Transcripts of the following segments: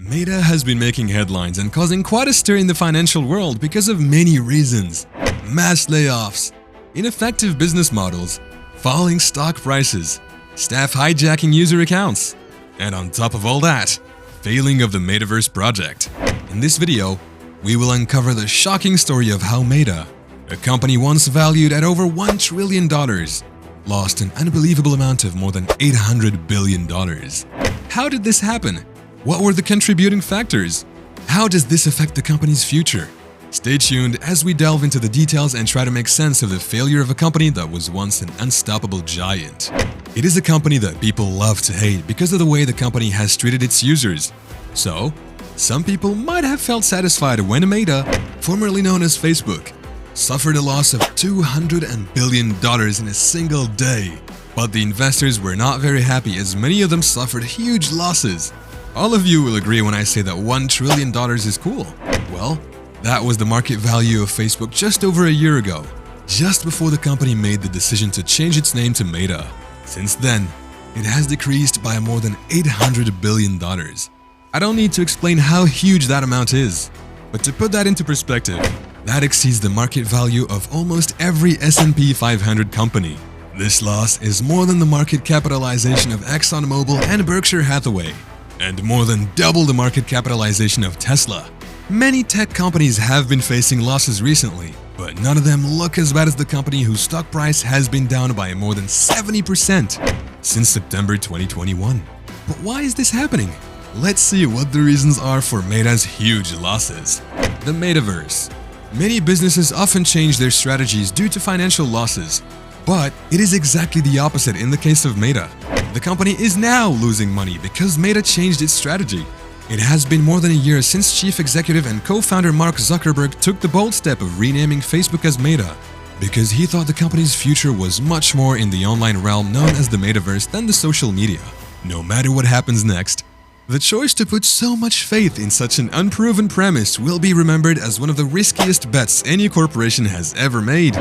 Meta has been making headlines and causing quite a stir in the financial world because of many reasons. Mass layoffs, ineffective business models, falling stock prices, staff hijacking user accounts, and on top of all that, failing of the Metaverse project. In this video, we will uncover the shocking story of how Meta, a company once valued at over $1 trillion, lost an unbelievable amount of more than $800 billion. How did this happen? What were the contributing factors? How does this affect the company's future? Stay tuned as we delve into the details and try to make sense of the failure of a company that was once an unstoppable giant. It is a company that people love to hate because of the way the company has treated its users. So, some people might have felt satisfied when Meta, formerly known as Facebook, suffered a loss of $200 billion in a single day. But the investors were not very happy as many of them suffered huge losses. All of you will agree when I say that $1 trillion is cool. Well, that was the market value of Facebook just over a year ago, just before the company made the decision to change its name to Meta. Since then, it has decreased by more than $800 billion. I don't need to explain how huge that amount is, but to put that into perspective, that exceeds the market value of almost every S&P 500 company. This loss is more than the market capitalization of ExxonMobil and Berkshire Hathaway, and more than double the market capitalization of Tesla. Many tech companies have been facing losses recently, but none of them look as bad as the company whose stock price has been down by more than 70% since September 2021. But why is this happening? Let's see what the reasons are for Meta's huge losses. The Metaverse. Many businesses often change their strategies due to financial losses, but it is exactly the opposite in the case of Meta. The company is now losing money because Meta changed its strategy. It has been more than a year since chief executive and co-founder Mark Zuckerberg took the bold step of renaming Facebook as Meta, because he thought the company's future was much more in the online realm known as the Metaverse than the social media. No matter what happens next, the choice to put so much faith in such an unproven premise will be remembered as one of the riskiest bets any corporation has ever made.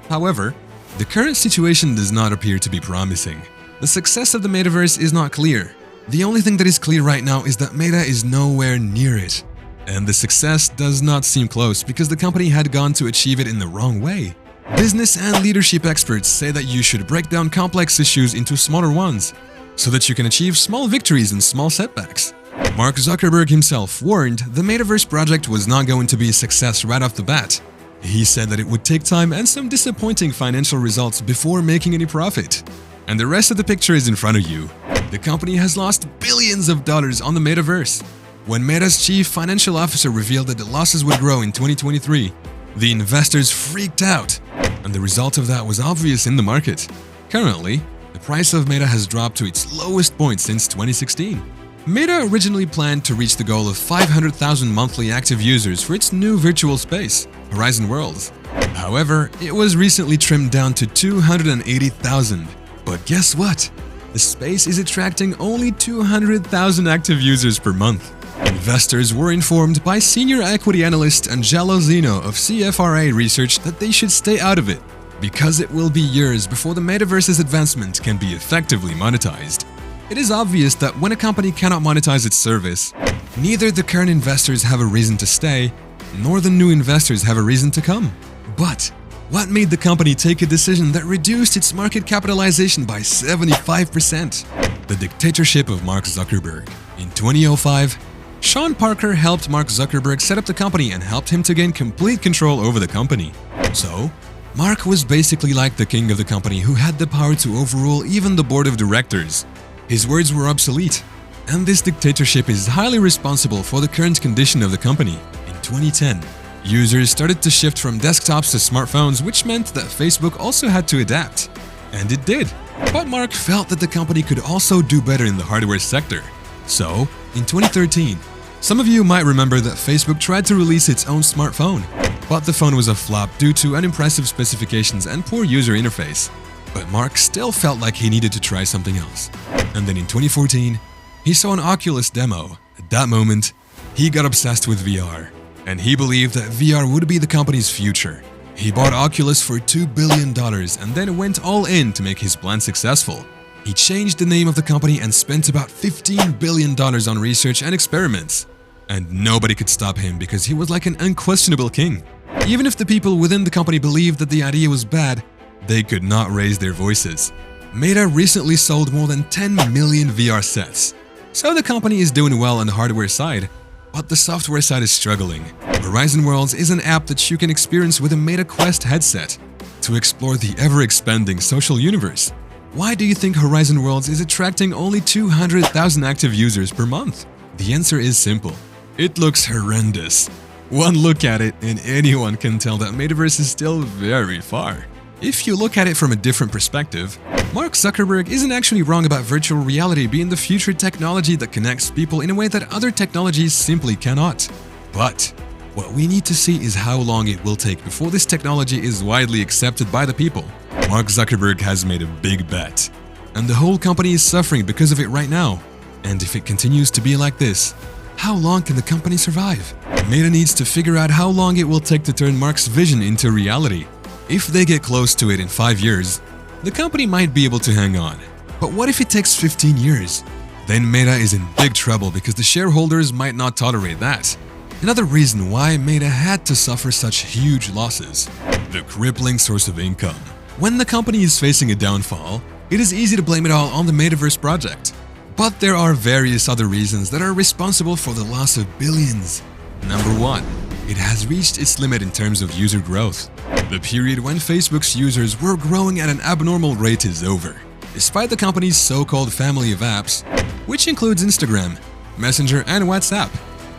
However, the current situation does not appear to be promising. The success of the Metaverse is not clear. The only thing that is clear right now is that Meta is nowhere near it. And the success does not seem close because the company had gone to achieve it in the wrong way. Business and leadership experts say that you should break down complex issues into smaller ones, so that you can achieve small victories and small setbacks. Mark Zuckerberg himself warned the Metaverse project was not going to be a success right off the bat. He said that it would take time and some disappointing financial results before making any profit. And the rest of the picture is in front of you. The company has lost billions of dollars on the Metaverse. When Meta's chief financial officer revealed that the losses would grow in 2023, the investors freaked out, and the result of that was obvious in the market. Currently, the price of Meta has dropped to its lowest point since 2016. Meta originally planned to reach the goal of 500,000 monthly active users for its new virtual space, Horizon Worlds. However, it was recently trimmed down to 280,000. But guess what? The space is attracting only 200,000 active users per month. Investors were informed by senior equity analyst Angelo Zeno of CFRA Research that they should stay out of it, because it will be years before the Metaverse's advancement can be effectively monetized. It is obvious that when a company cannot monetize its service, neither the current investors have a reason to stay, nor the new investors have a reason to come. But what made the company take a decision that reduced its market capitalization by 75%? The dictatorship of Mark Zuckerberg. In 2005, Sean Parker helped Mark Zuckerberg set up the company and helped him to gain complete control over the company. So, Mark was basically like the king of the company who had the power to overrule even the board of directors. His words were obsolete, and this dictatorship is highly responsible for the current condition of the company. In 2010, users started to shift from desktops to smartphones, which meant that Facebook also had to adapt. And it did. But Mark felt that the company could also do better in the hardware sector. So, in 2013, some of you might remember that Facebook tried to release its own smartphone, but the phone was a flop due to unimpressive specifications and poor user interface. But Mark still felt like he needed to try something else. And then in 2014, he saw an Oculus demo. At that moment, he got obsessed with VR. And he believed that VR would be the company's future. He bought Oculus for $2 billion and then went all in to make his plan successful. He changed the name of the company and spent about $15 billion on research and experiments. And nobody could stop him because he was like an unquestionable king. Even if the people within the company believed that the idea was bad, they could not raise their voices. Meta recently sold more than 10 million VR sets. So the company is doing well on the hardware side, but the software side is struggling. Horizon Worlds is an app that you can experience with a Meta Quest headset to explore the ever-expanding social universe. Why do you think Horizon Worlds is attracting only 200,000 active users per month? The answer is simple. It looks horrendous. One look at it and anyone can tell that Metaverse is still very far. If you look at it from a different perspective, Mark Zuckerberg isn't actually wrong about virtual reality being the future technology that connects people in a way that other technologies simply cannot. But what we need to see is how long it will take before this technology is widely accepted by the people. Mark Zuckerberg has made a big bet, and the whole company is suffering because of it right now. And if it continues to be like this, how long can the company survive? Meta needs to figure out how long it will take to turn Mark's vision into reality. If they get close to it in 5 years, the company might be able to hang on. But what if it takes 15 years? Then Meta is in big trouble because the shareholders might not tolerate that. Another reason why Meta had to suffer such huge losses: the crippling source of income. When the company is facing a downfall, it is easy to blame it all on the Metaverse project. But there are various other reasons that are responsible for the loss of billions. Number 1. It has reached its limit in terms of user growth. The period when Facebook's users were growing at an abnormal rate is over. Despite the company's so-called family of apps, which includes Instagram, Messenger, and WhatsApp,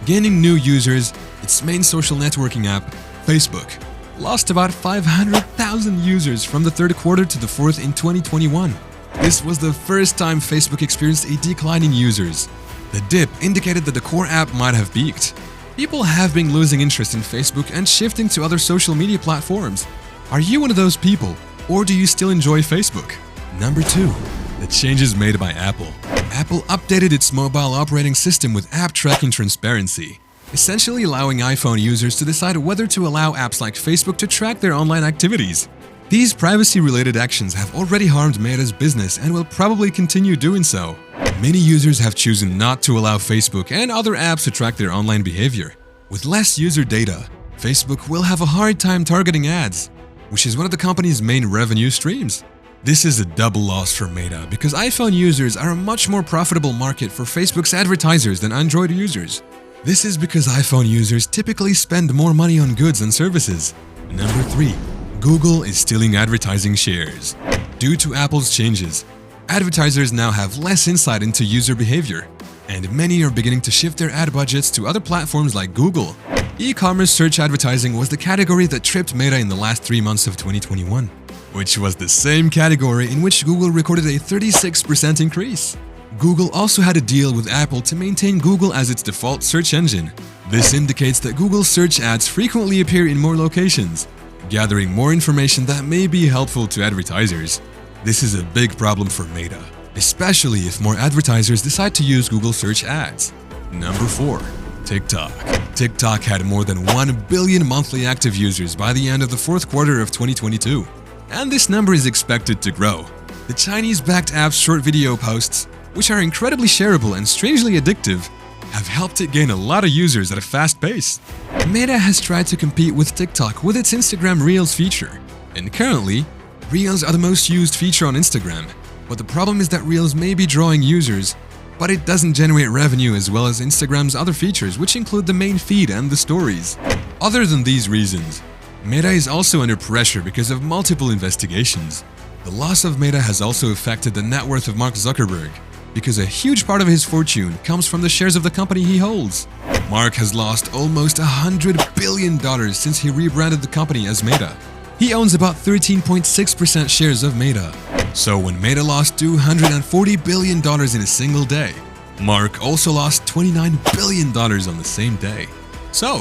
gaining new users, its main social networking app, Facebook, lost about 500,000 users from the third quarter to the fourth in 2021. This was the first time Facebook experienced a decline in users. The dip indicated that the core app might have peaked. People have been losing interest in Facebook and shifting to other social media platforms. Are you one of those people, or do you still enjoy Facebook? Number 2. The changes made by Apple. Apple updated its mobile operating system with app tracking transparency, essentially allowing iPhone users to decide whether to allow apps like Facebook to track their online activities. These privacy-related actions have already harmed Meta's business and will probably continue doing so. Many users have chosen not to allow Facebook and other apps to track their online behavior. With less user data, Facebook will have a hard time targeting ads, which is one of the company's main revenue streams. This is a double loss for Meta because iPhone users are a much more profitable market for Facebook's advertisers than Android users. This is because iPhone users typically spend more money on goods and services. Number 3. Google is stealing advertising shares. Due to Apple's changes, advertisers now have less insight into user behavior, and many are beginning to shift their ad budgets to other platforms like Google. E-commerce search advertising was the category that tripped Meta in the last 3 months of 2021, which was the same category in which Google recorded a 36% increase. Google also had a deal with Apple to maintain Google as its default search engine. This indicates that Google search ads frequently appear in more locations, gathering more information that may be helpful to advertisers. This is a big problem for Meta, especially if more advertisers decide to use Google search ads. Number 4. TikTok. TikTok had more than 1 billion monthly active users by the end of the fourth quarter of 2022, and this number is expected to grow. The Chinese-backed app's short video posts, which are incredibly shareable and strangely addictive, have helped it gain a lot of users at a fast pace. Meta has tried to compete with TikTok with its Instagram Reels feature, and currently, Reels are the most used feature on Instagram. But the problem is that Reels may be drawing users, but it doesn't generate revenue as well as Instagram's other features, which include the main feed and the stories. Other than these reasons, Meta is also under pressure because of multiple investigations. The loss of Meta has also affected the net worth of Mark Zuckerberg, because a huge part of his fortune comes from the shares of the company he holds. Mark has lost almost $100 billion since he rebranded the company as Meta. He owns about 13.6% shares of Meta. So when Meta lost $240 billion in a single day, Mark also lost $29 billion on the same day. So,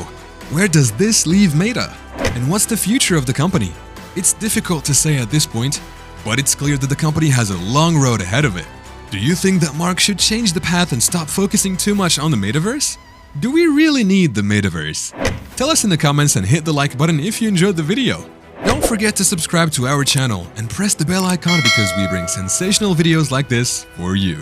where does this leave Meta? And what's the future of the company? It's difficult to say at this point, but it's clear that the company has a long road ahead of it. Do you think that Mark should change the path and stop focusing too much on the metaverse? Do we really need the metaverse? Tell us in the comments and hit the like button if you enjoyed the video. Don't forget forget to subscribe to our channel and press the bell icon because we bring sensational videos like this for you.